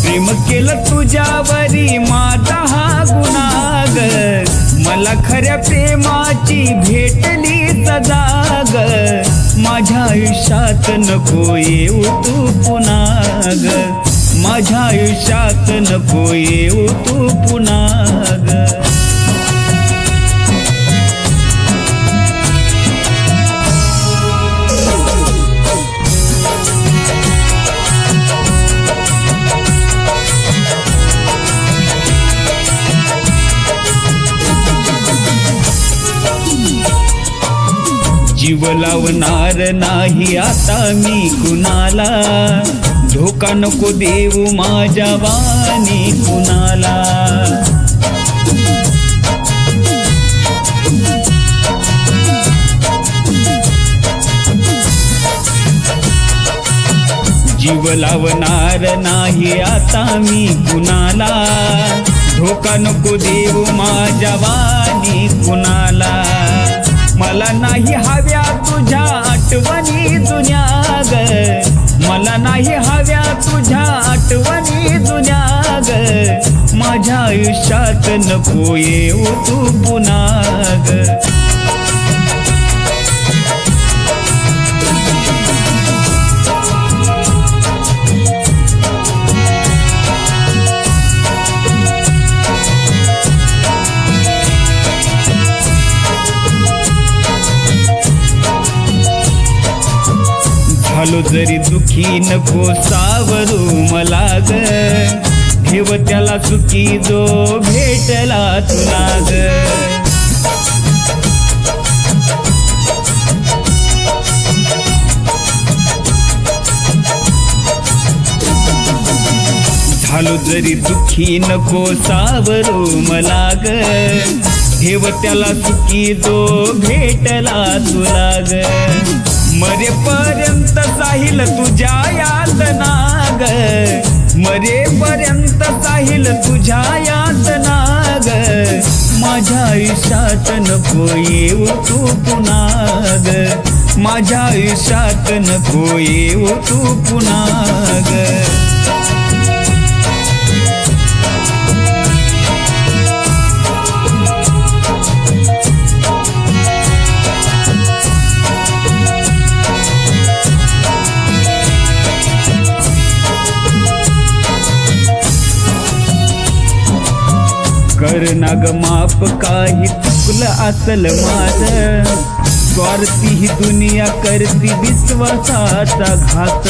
प्रेम केलं तुझ्यावरी माझा हा गुन्हा ग, मला खऱ्या प्रेमाची भेटली सजा ग, माझ्या आयुष्यात नको येऊ तू पुन्हा ग, माझ्या आयुष्यात नको येऊ तू पुन्हा ग. जीव लावणार नाही आता मी कुणाला, धोका नको देऊ माझ्या वाणी कुणाला. जीव लावणार नाही आता मी कुणाला, धोका नको देऊ माझ्या वाणी कुणाला. मला नाही हव्या तुझ्या आठवणी जुन्या ग, मला नाही हव्या तुझ्या आठवणी जुन्या ग, माझ्या आयुष्यात नको येऊ तू पुन्हा ग. झालो जरी दुखी नको सावरू मला ग, ठेव त्याला सुखी जो भेटला तुला ग. झालो जरी दुखी नको सावरू मला ग, ठेव त्याला सुखी जो भेटला तुला ग. मरेपर्यंत साहिल तुझ्या यातना ग, मरेपर्यंत साहिल तुझ्या यातना ग, माझ्या आयुष्यात नको येऊ तू पुन्हा ग, माझ्या आयुष्यात नको येऊ तू पुन्हा ग. कर ना ग माफ काही चुकलं असल माझं, स्वार्थी ही दुनिया करती विश्वासाचा घात.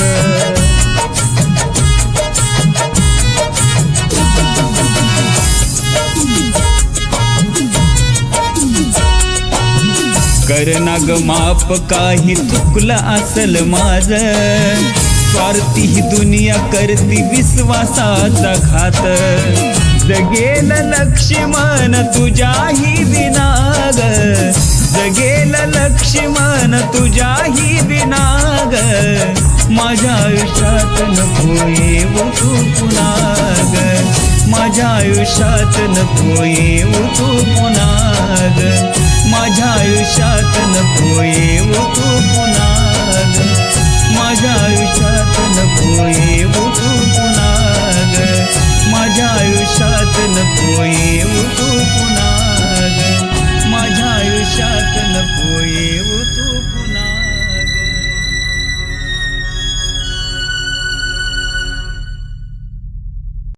कर ना ग माफ काही चुकलं असल माझं, स्वार्थी ही दुनिया करती विश्वासाचा घात. जगेल लक्ष्मण तुझ्याही बिना ग, जगेल लक्ष्मण तुझ्याही बिना ग, माझ्या आयुष्यात नको येऊ तू पुन्हा ग, माझ्या आयुष्यात नको येऊ तू पुन्हा ग, माझ्या आयुष्यात नको येऊ तू पुन्हा ग, माझ्या आयुष्यात नको येऊ तू पुन्हा ग, माझ्या आयुष्यात नको येऊ तू.